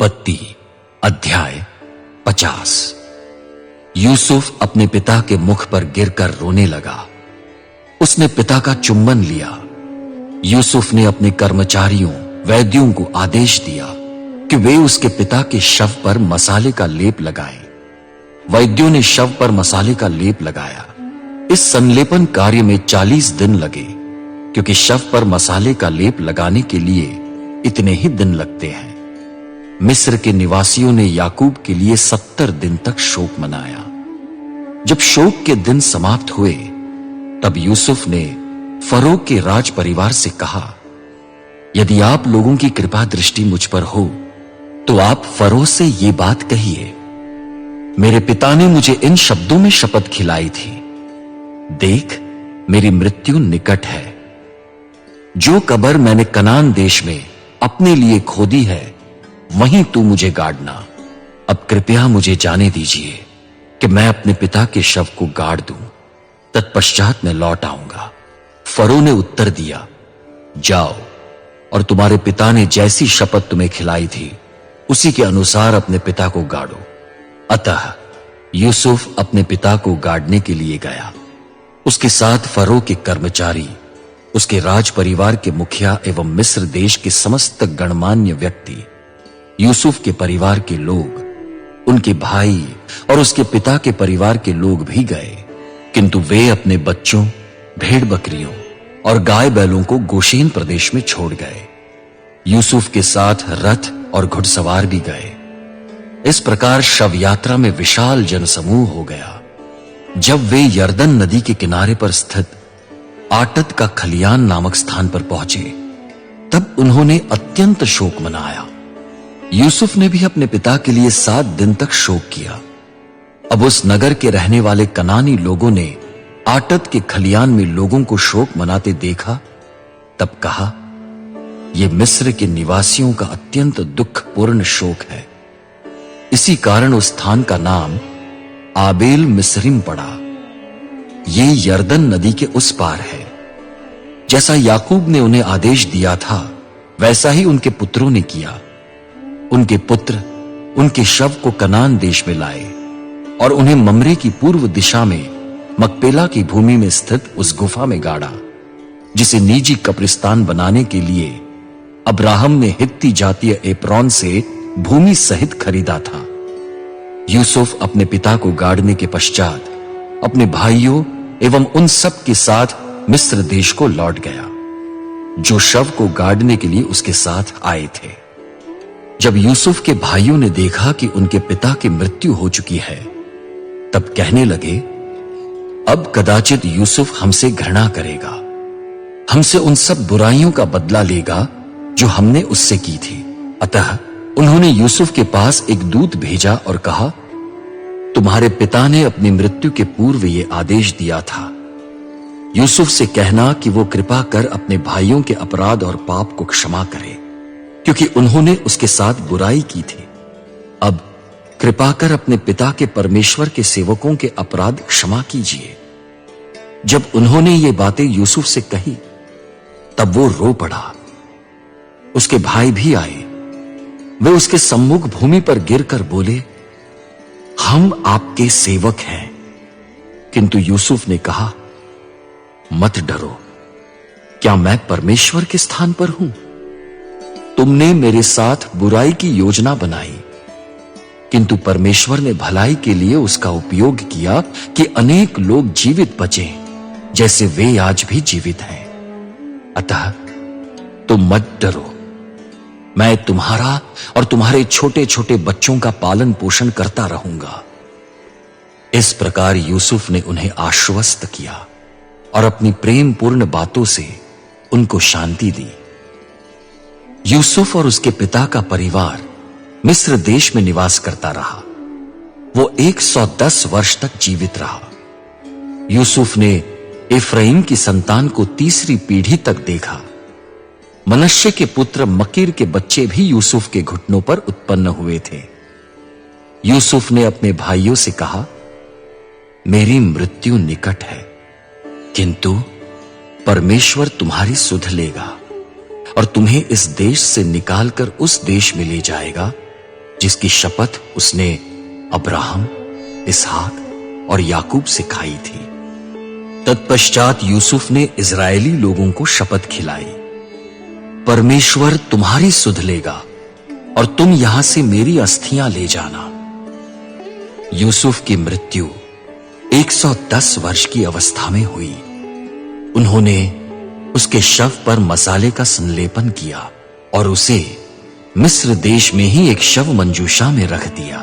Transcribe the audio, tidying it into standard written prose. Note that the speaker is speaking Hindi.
उत्पत्ति अध्याय 50। यूसुफ अपने पिता के मुख पर गिरकर रोने लगा। उसने पिता का चुंबन लिया। यूसुफ ने अपने कर्मचारियों वैद्यों को आदेश दिया कि वे उसके पिता के शव पर मसाले का लेप लगाएं। वैद्यों ने शव पर मसाले का लेप लगाया। इस संलेपन कार्य में 40 दिन लगे, क्योंकि शव पर मसाले का लेप लगाने के लिए इतने ही दिन लगते हैं। मिस्र के निवासियों ने याकूब के लिए 70 दिन तक शोक मनाया। जब शोक के दिन समाप्त हुए, तब यूसुफ ने फरो के राज परिवार से कहा, यदि आप लोगों की कृपा दृष्टि मुझ पर हो, तो आप फरो से ये बात कहिए, मेरे पिता ने मुझे इन शब्दों में शपथ खिलाई थी, देख मेरी मृत्यु निकट है। जो कब्र मैंने कनान देश में अपने लिए खोदी है, वहीं तू मुझे गाड़ना। अब कृपया मुझे जाने दीजिए कि मैं अपने पिता के शव को गाड़ दूं, तत्पश्चात मैं लौट आऊंगा। फरो ने उत्तर दिया, जाओ, और तुम्हारे पिता ने जैसी शपथ तुम्हें खिलाई थी, उसी के अनुसार अपने पिता को गाड़ो। अतः यूसुफ अपने पिता को गाड़ने के लिए गया। उसके साथ फरो के कर्मचारी, उसके राज परिवार के मुखिया एवं मिस्र देश के समस्त गणमान्य व्यक्ति, यूसुफ के परिवार के लोग, उनके भाई और उसके पिता के परिवार के लोग भी गए, किंतु वे अपने बच्चों, भेड़ बकरियों और गाय बैलों को गोशेन प्रदेश में छोड़ गए। यूसुफ के साथ रथ और घुड़सवार भी गए। इस प्रकार शव यात्रा में विशाल जनसमूह हो गया। जब वे यरदन नदी के किनारे पर स्थित आटद का खलियान नामक स्थान पर पहुंचे, तब उन्होंने अत्यंत शोक मनाया। यूसुफ ने भी अपने पिता के लिए 7 दिन तक शोक किया। अब उस नगर के रहने वाले कनानी लोगों ने आटद के खलियान में लोगों को शोक मनाते देखा, तब कहा, यह मिस्र के निवासियों का अत्यंत दुखपूर्ण शोक है। इसी कारण उस स्थान का नाम आबेल मिस्रिम पड़ा। ये यरदन नदी के उस पार है। जैसा याकूब ने उन्हें आदेश दिया था, वैसा ही उनके पुत्रों ने किया। उनके पुत्र उनके शव को कनान देश में लाए और उन्हें ममरे की पूर्व दिशा में मकपेला की भूमि में स्थित उस गुफा में गाड़ा, जिसे निजी कब्रिस्तान बनाने के लिए अब्राहम ने हित्ती जातीय एप्रोन से भूमि सहित खरीदा था। यूसुफ अपने पिता को गाड़ने के पश्चात अपने भाइयों एवं उन सब के साथ मिस्र देश को लौट गया, जो शव को गाड़ने के लिए उसके साथ आए थे। जब यूसुफ के भाइयों ने देखा कि उनके पिता की मृत्यु हो चुकी है, तब कहने लगे, अब कदाचित यूसुफ हमसे घृणा करेगा, हमसे उन सब बुराइयों का बदला लेगा जो हमने उससे की थी। अतः उन्होंने यूसुफ के पास एक दूत भेजा और कहा, तुम्हारे पिता ने अपनी मृत्यु के पूर्व ये आदेश दिया था, यूसुफ से कहना कि वो कृपा कर अपने भाइयों के अपराध और पाप को क्षमा करे, क्योंकि उन्होंने उसके साथ बुराई की थी। अब कृपा कर अपने पिता के परमेश्वर के सेवकों के अपराध क्षमा कीजिए। जब उन्होंने ये बातें यूसुफ से कही, तब वो रो पड़ा। उसके भाई भी आए। वे उसके सम्मुख भूमि पर गिरकर बोले, हम आपके सेवक हैं। किंतु यूसुफ ने कहा, मत डरो, क्या मैं परमेश्वर के स्थान पर हूं? तुमने मेरे साथ बुराई की योजना बनाई, किंतु परमेश्वर ने भलाई के लिए उसका उपयोग किया कि अनेक लोग जीवित बचे, जैसे वे आज भी जीवित हैं। अतः तुम मत डरो, मैं तुम्हारा और तुम्हारे छोटे छोटे बच्चों का पालन पोषण करता रहूंगा। इस प्रकार यूसुफ ने उन्हें आश्वस्त किया और अपनी प्रेम पूर्ण बातों से उनको शांति दी। यूसुफ और उसके पिता का परिवार मिस्र देश में निवास करता रहा। वो 110 वर्ष तक जीवित रहा। यूसुफ ने एफ्राइम की संतान को 3री पीढ़ी तक देखा। मनश्शे के पुत्र मकीर के बच्चे भी यूसुफ के घुटनों पर उत्पन्न हुए थे। यूसुफ ने अपने भाइयों से कहा, मेरी मृत्यु निकट है, किंतु परमेश्वर तुम्हारी सुध लेगा और तुम्हें इस देश से निकालकर उस देश में ले जाएगा जिसकी शपथ उसने अब्राहम, इसहाक और याकूब से खाई थी। तत्पश्चात यूसुफ ने इजरायली लोगों को शपथ खिलाई, परमेश्वर तुम्हारी सुध लेगा और तुम यहां से मेरी अस्थियां ले जाना। यूसुफ की मृत्यु 110 वर्ष की अवस्था में हुई। उन्होंने उसके शव पर मसाले का संलेपन किया और उसे मिस्र देश में ही एक शव मंजूषा में रख दिया।